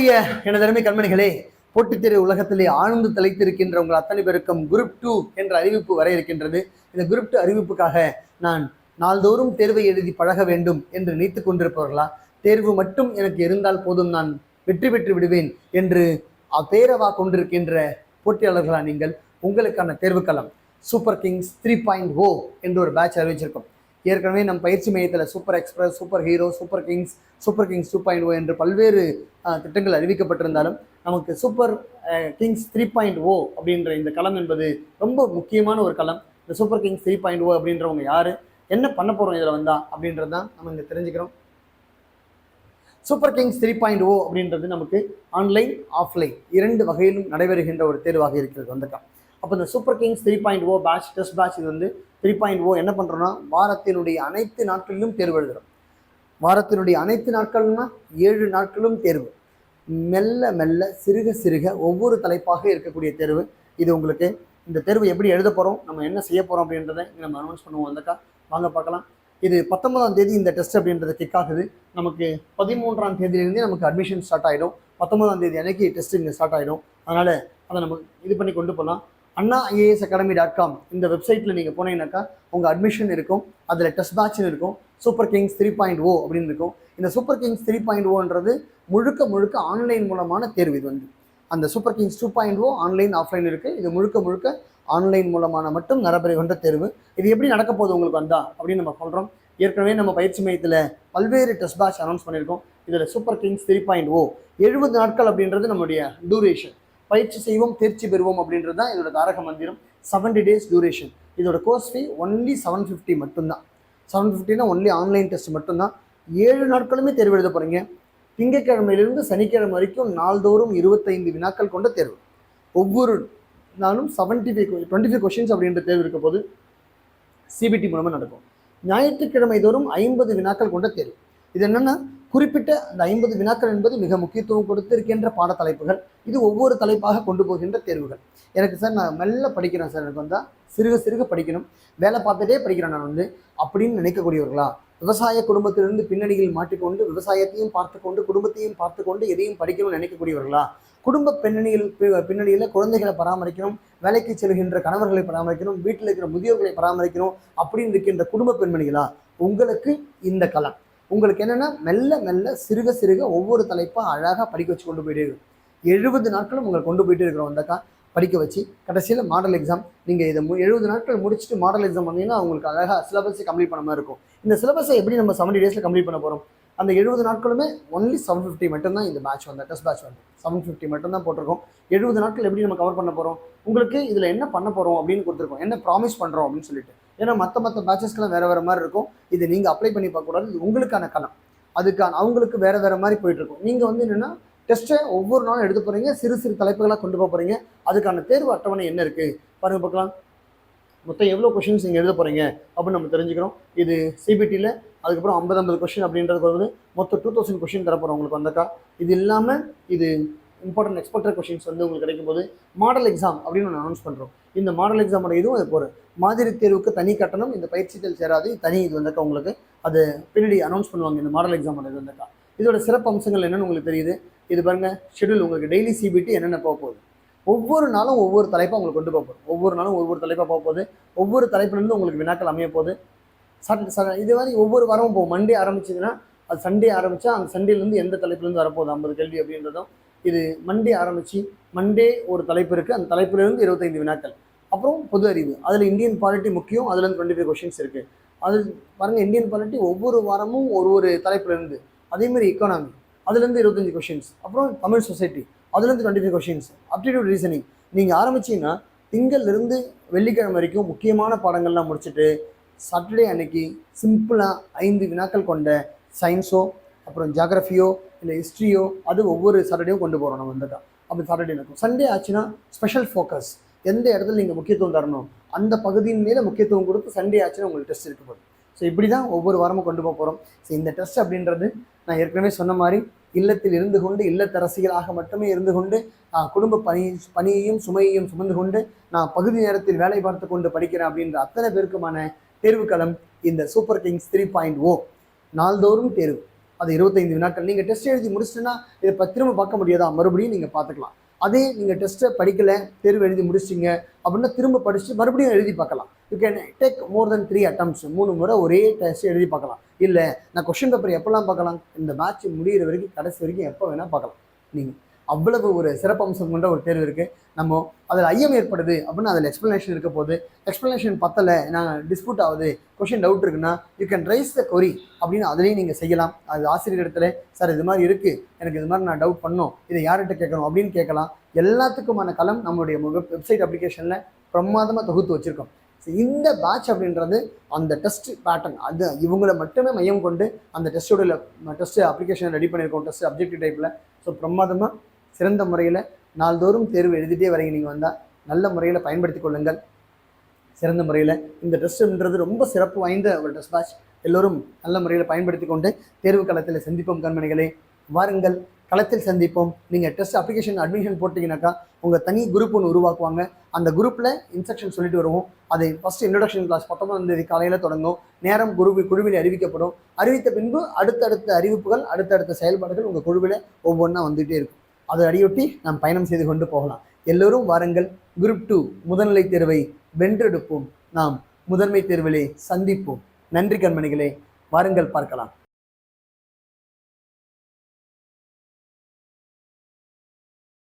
அன்பிற்குரிய எனது அருமை கண்மணிகளே, போட்டித் தேர்வு உலகத்திலே ஆழ்ந்து தலைத்திருக்கின்ற உங்கள் அத்தனை பேருக்கும் குரூப் 2 என்ற அறிவிப்பு வர இருக்கின்றது. இந்த குரூப் 2 அறிவிப்புக்காக நான் நாள்தோறும் தேர்வை எழுதி பழக வேண்டும் என்று நினைத்துக் கொண்டிருப்பவர்களா, தேர்வு மட்டும் எனக்கு இருந்தால் போதும் நான் வெற்றி பெற்று விடுவேன் என்று பேரவா கொண்டிருக்கின்ற போட்டியாளர்களா நீங்கள்? உங்களுக்கான தேர்வுக்களம் சூப்பர் கிங்ஸ் 3.0 என்று ஒரு பேட்ச் அறிவிச்சிருக்கோம். ஏற்கனவே நம் பயிற்சி மையத்தில் super express, super hero, super Kings 2.0 என்று பல்வேறு திட்டங்கள் அறிவிக்கப்பட்டிருந்தாலும் நமக்கு சூப்பர் கிங்ஸ் 3.0 அப்படின்ற இந்த களம் என்பது ரொம்ப முக்கியமான ஒரு களம். இந்த சூப்பர் கிங்ஸ் 3.0 அப்படின்றவங்க யாரு, என்ன பண்ண போகிறோம் இதில் வந்தா அப்படின்றது தான் நம்ம இங்கே தெரிஞ்சுக்கிறோம். சூப்பர் கிங்ஸ் 3.0 அப்படின்றது நமக்கு ஆன்லைன் ஆஃப்லைன் இரண்டு வகையிலும் நடைபெறுகின்ற ஒரு தேர்வாக இருக்கிறது வந்துட்டான். அப்போ இந்த super kings 3.0 patch test patch இது வந்து 3.0 என்ன பண்ணுறோன்னா, வாரத்தினுடைய அனைத்து நாட்களிலும் தேர்வு எழுதுகிறோம். வாரத்தினுடைய அனைத்து நாட்கள்னா 7 நாட்களும் தேர்வு. மெல்ல மெல்ல சிறுக சிறுக ஒவ்வொரு தலைப்பாக இருக்கக்கூடிய தேர்வு இது. உங்களுக்கு இந்த தேர்வு எப்படி எழுத போகிறோம், நம்ம என்ன செய்ய போகிறோம் அப்படின்றத நம்ம அனௌன்ஸ் பண்ணுவோம். வந்தக்கா வாங்க பார்க்கலாம். இது 19ஆம் தேதி இந்த டெஸ்ட் அப்படின்றது கிக் ஆகுது. நமக்கு 13ஆம் தேதியிலேருந்தே நமக்கு அட்மிஷன் ஸ்டார்ட் ஆகிடும். 19ஆம் தேதி அன்னைக்கு டெஸ்ட் இங்கே ஸ்டார்ட் ஆகிடும். அதனால் அதை நம்ம இது பண்ணி கொண்டு போகலாம். annaiasacademy.com இந்த வெப்சைட்டில் நீங்கள் போனீங்கன்னாக்கா உங்கள் அட்மிஷன் இருக்கும், அதில் டெஸ்ட் பேட்ச்னு இருக்கும், சூப்பர் கிங்ஸ் 3.0 அப்படின்னு இருக்கும். இந்த சூப்பர் கிங்ஸ் 3.0ன்றது முழுக்க முழுக்க ஆன்லைன் மூலமான தேர்வு. இது வந்து அந்த சூப்பர் கிங்ஸ் 2.0 ஆன்லைன் ஆஃப்லைன் இருக்குது. இது முழுக்க முழுக்க ஆன்லைன் மூலமான மட்டும் நடைபெறுகின்ற தேர்வு. இது எப்படி நடக்க போகுது உங்களுக்கு வந்தா அப்படின்னு நம்ம சொல்கிறோம். ஏற்கனவே நம்ம பயிற்சி மையத்தில் பல்வேறு டெஸ்ட் பேட்ச் அனௌன்ஸ் பண்ணியிருக்கோம். இதில் சூப்பர் கிங்ஸ் 3.0 70 நாட்கள் அப்படின்றது நம்மளுடைய டூரேஷன். பயிற்சி செய்வோம் தேர்ச்சி பெறுவோம் அப்படின்றது தான் இதோட தாரக மந்திரம். 70 days டூரேஷன். இதோட கோர்ஸ் ஃபீ ஒன்லி 750 மட்டும்தான். 750னா ஒன்லி ஆன்லைன் டெஸ்ட் மட்டும்தான். 7 நாட்களுமே தேர்வு எழுத போகிறீங்க. திங்கட்கிழமையிலிருந்து சனிக்கிழமை வரைக்கும் நாள்தோறும் 25 வினாக்கள் கொண்ட தேர்வு. ஒவ்வொரு நாளும் 25 கொஷின்ஸ் அப்படின்ற தேர்வு இருக்க போது சிபிடி மூலமாக நடக்கும். ஞாயிற்றுக்கிழமை தோறும் 50 வினாக்கள் கொண்ட தேர்வு. இது என்னென்னா, குறிப்பிட்ட அந்த 50 வினாக்கள் என்பது மிக முக்கியத்துவம் கொடுத்திருக்கின்ற பாடத்தலைப்புகள். இது ஒவ்வொரு தலைப்பாக கொண்டு போகின்ற தேர்வுகள். எனக்கு சார் நான் மெல்ல படிக்கிறேன் சார், எனக்கு வந்தால் சிறுக சிறுக படிக்கணும், வேலை பார்த்துட்டே படிக்கிறேன் நான் வந்து அப்படின்னு நினைக்கக்கூடியவர்களா, விவசாய குடும்பத்திலிருந்து பின்னணியில் மாட்டிக்கொண்டு விவசாயத்தையும் பார்த்து கொண்டு குடும்பத்தையும் பார்த்து கொண்டு எதையும் படிக்கணும்னு நினைக்கக்கூடியவர்களா, குடும்ப பின்னணியில் குழந்தைகளை பராமரிக்கணும், வேலைக்கு செல்கின்ற கணவர்களை பராமரிக்கணும், வீட்டில் இருக்கிற முதியோர்களை பராமரிக்கணும் அப்படின்னு இருக்கின்ற குடும்ப பெண்மணிகளா, உங்களுக்கு இந்த களம். உங்களுக்கு என்னென்னா மெல்ல மெல்ல சிறுக சிறுக ஒவ்வொரு தலைப்பாக அழகாக படிக்க வச்சு கொண்டு போயிட்டே இருக்கும். 70 நாட்களும் உங்களை கொண்டு போயிட்டே இருக்கிறோம் வந்தாக்கா படிக்க வச்சு கடைசியில் மாடல் எக்ஸாம். நீங்கள் இதை 70 நாட்கள் முடிச்சுட்டு மாடல் எக்ஸாம் வந்தீங்கன்னா உங்களுக்கு அழகாக சிலபஸை கம்ப்ளீட் பண்ண மாதிரி இருக்கும். இந்த சிலபஸை எப்படி நம்ம 70 days கம்ப்ளீட் பண்ண போகிறோம்? அந்த 70 நாட்களுமே ஒன்லி 750 மட்டும்தான் இந்த பேட்ச் வந்து டெஸ்ட் பேட்ச் வந்து 750 மட்டும்தான் போட்டிருக்கோம். 70 நாட்கள் எப்படி நம்ம கவர் பண்ண போகிறோம், உங்களுக்கு இதில் என்ன பண்ண போகிறோம் அப்படின்னு கொடுத்துருக்கோம், என்ன ப்ராமிஸ் பண்ணுறோம் அப்படின்னு சொல்லிட்டு. ஏன்னா மற்ற பேட்சஸ்க்கெல்லாம் வேறு வேறு மாதிரி இருக்கும். இது நீங்கள் அப்ளை பண்ணி பார்க்கக்கூடாது. இது உங்களுக்கான களம். அதுக்கான அவங்களுக்கு வேறு மாதிரி போயிட்டுருக்கும். நீங்கள் வந்து என்னென்னா டெஸ்ட்டை ஒவ்வொரு நாளும் எடுத்து போகிறீங்க, சிறு சிறு தலைப்புகளாக கொண்டு போக போகிறீங்க. அதுக்கான தேர்வு அட்டவணை என்ன இருக்குது பாருங்கள் பார்க்கலாம். மொத்தம் எவ்வளோ கொஷின்ஸ் நீங்கள் எழுத போகிறீங்க அப்படின்னு நம்ம தெரிஞ்சுக்கிறோம். இது சிபிடியில் அதுக்கப்புறம் 50 கொஷின் அப்படின்றது வந்து மொத்தம் 2000 கொஷின் தரப்போகிறோம் உங்களுக்கு வந்தாக்கா. இது இல்லாமல் இது இம்பார்ட்டன்ட் எக்ஸ்பெக்டட் கொஷின்ஸ் வந்து உங்களுக்கு கிடைக்கும் போது மாடல் எக்ஸாம் அப்படின்னு ஒன்று அனௌன்ஸ் பண்ணுறோம். இந்த மாடல் எக்ஸாமோட இதுவும் அது போகிற மாதிரி தேர்வுக்கு தனி கட்டணம், இந்த பயிற்சிகள் சேராது, தனி இது வந்தாக்கா உங்களுக்கு அது பின்னாடி அனௌன்ஸ் பண்ணுவாங்க. இந்த மாடல் எக்ஸாமோட இது வந்தாக்கா இதோட சிறப்பு அம்சங்கள் என்னென்னு உங்களுக்கு தெரியுது. இது பாருங்கள் ஷெடியூல். உங்களுக்கு டெய்லி சிபிடி என்னென்ன போக போகுது, ஒவ்வொரு நாளும் ஒவ்வொரு தலைப்பாக உங்களுக்கு கொண்டு போக போகுது. ஒவ்வொரு நாளும் ஒவ்வொரு தலைப்பாக போக போகுது. ஒவ்வொரு தலைப்புலேருந்து உங்களுக்கு வினாக்கள் அமைய போகுது. இது மாதிரி ஒவ்வொரு வாரமும் போகும். மண்டே ஆரம்பிச்சிங்கன்னா அது சண்டே ஆரம்பித்தா அந்த சண்டேலேருந்து எந்த தலைப்புலேருந்து வரப்போகுது 50 கேள்வி அப்படின்றதும். இது மண்டே ஆரம்பித்து மண்டே ஒரு தலைப்பு இருக்குது, அந்த தலைப்புலேருந்து 25 வினாக்கள். அப்புறம் பொது அறிவு, அதில் இந்தியன் பாலிட்டி முக்கியம், அதுலேருந்து 25 கொஷின்ஸ் இருக்குது. அது பாருங்கள், இந்தியன் பாலிட்டி ஒவ்வொரு வாரமும் ஒரு தலைப்புலேருந்து. அதேமாதிரி எக்கானமி, அதுலேருந்து 25 கொஷின்ஸ். அப்புறம் தமிழ் சொசைட்டி, அதுலேருந்து 25 கொஷின்ஸ். அப்டிடியூட் ரீசனிங் நீங்கள் ஆரம்பிச்சிங்கன்னா திங்கள்லேருந்து வெள்ளிக்கிழமை வரைக்கும் முக்கியமான பாடங்கள்லாம் முடிச்சுட்டு சாட்டர்டே அன்னைக்கு சிம்பிளாக 5 வினாக்கள் கொண்ட சயின்ஸோ அப்புறம் ஜியாகிரஃபியோ இல்லை ஹிஸ்ட்ரியோ அது ஒவ்வொரு சாட்டர்டேயும் கொண்டு போகிறோம் நம்ம வந்துட்டோம். அப்படி சாட்டர்டே இருக்கும். சண்டே ஆச்சுன்னா ஸ்பெஷல் ஃபோக்கஸ், எந்த இடத்துல நீங்கள் முக்கியத்துவம் தரணும் அந்த பகுதியின் மேலே முக்கியத்துவம் கொடுத்து சண்டே ஆச்சுன்னா உங்களுக்கு டெஸ்ட் இருக்க போகுது. ஸோ இப்படி தான் ஒவ்வொரு வாரமும் கொண்டு போக போகிறோம். ஸோ இந்த டெஸ்ட் அப்படின்றது நான் ஏற்கனவே சொன்ன மாதிரி இல்லத்தில் இருந்து கொண்டு இல்லத்தரசிகளாக மட்டுமே இருந்து கொண்டு நான் குடும்ப பணியையும் சுமையையும் சுமந்து கொண்டு நான் பகுதி நேரத்தில் வேலை பார்த்து கொண்டு படிக்கிறேன் அப்படின்ற அத்தனை பேருக்குமான தேர்வுக்களம் இந்த சூப்பர் கிங்ஸ் 3.0. நாள்தோறும் தேர்வு. அது 25 வினாக்கள். நீங்கள் டெஸ்ட் எழுதி முடிச்சுட்டுன்னா இதை திரும்ப பார்க்க முடியாதா, மறுபடியும் நீங்கள் பார்த்துக்கலாம். அதே நீங்கள் டெஸ்ட்டை படிக்கலை, தேர்வு எழுதி முடிச்சிங்க அப்படின்னா திரும்ப படிச்சுட்டு மறுபடியும் எழுதி பார்க்கலாம். You can take more then 3 attempts. 3 முறை ஒரே டெஸ்ட் எழுதி பார்க்கலாம். இல்லை நான் கொஷின் பேப்பர் எப்போல்லாம் பார்க்கலாம், இந்த மேட்ச் முடிகிற வரைக்கும் கடைசி வரைக்கும் எப்போ வேணால் பார்க்கலாம். நீங்கள் அவ்வளவு ஒரு சிறப்பம்சம் கொண்ட ஒரு தேர்வு இருக்குது. நம்ம அதில் ஐயம் ஏற்படுது அப்படின்னா அதில் எக்ஸ்ப்ளனேஷன் இருக்க போது, எக்ஸ்ப்ளனேஷன் பத்தலை, நான் டிஸ்பியூட் ஆகுது, கொஷின் டவுட் இருக்குன்னா யூ கேன் ரைஸ் த கொரி அப்படின்னு அதுலேயும் நீங்கள் செய்யலாம். அது ஆசிரியர் இடத்துல சார் இது மாதிரி இருக்குது, எனக்கு இது மாதிரி நான் டவுட் பண்ணணும், இதை யார்கிட்ட கேட்கணும் அப்படின்னு கேட்கலாம். எல்லாத்துக்குமான களம் நம்மளுடைய வெப்சைட் அப்ளிகேஷனில் பிரமாதமாக தொகுத்து வச்சுருக்கோம். ஸோ இந்த பேட்ச் அப்படின்றது அந்த டெஸ்ட் பேட்டர்ன், அது இவங்களை மட்டுமே மையம் கொண்டு அந்த டெஸ்ட்டு அப்ளிகேஷனை ரெடி பண்ணியிருக்கோம், டெஸ்ட் அப்ஜெக்டிவ் டைப்பில். ஸோ பிரமாதமாக சிறந்த முறையில் நாள்தோறும் தேர்வு எழுதிட்டே வரீங்க. நீங்கள் வந்தால் நல்ல முறையில் பயன்படுத்தி கொள்ளுங்கள். சிறந்த முறையில் இந்த டெஸ்ட்டுன்றது ரொம்ப சிறப்பு வாய்ந்த ஒரு டெஸ்ட் பேட்ச். எல்லோரும் நல்ல முறையில் பயன்படுத்தி கொண்டு தேர்வு களத்தில் சந்திப்போம் கண்மணிகளே. வாருங்கள், களத்தில் சந்திப்போம். நீங்கள் டெஸ்ட் அப்ளிகேஷன் அட்மிஷன் போட்டிங்கனாக்கா உங்கள் தனி குரூப் ஒன்று உருவாக்குவாங்க. அந்த குரூப்பில் இன்ஸ்ட்ரக்ஷன் சொல்லிட்டு வருவோம். அதை ஃபஸ்ட்டு இன்ட்ரடக்ஷன் கிளாஸ் 19ஆம் தேதி காலையில் தொடங்கும். நேரம் குழுவில் அறிவிக்கப்படும். அறிவித்த பின்பு அடுத்தடுத்த அறிவிப்புகள், அடுத்தடுத்த செயல்பாடுகள் உங்கள் குழுவில் ஒவ்வொன்றா வந்துகிட்டே இருக்கும். அதை அடியொட்டி நாம் பயணம் செய்து கொண்டு போகலாம். எல்லோரும் வாருங்கள், குரூப் 2 முதுநிலை தேர்வை வென்றெடுப்போம். நாம் முதன்மை தேர்விலே சந்திப்போம். நன்றி கண்மணிகளே, வாருங்கள் பார்க்கலாம்.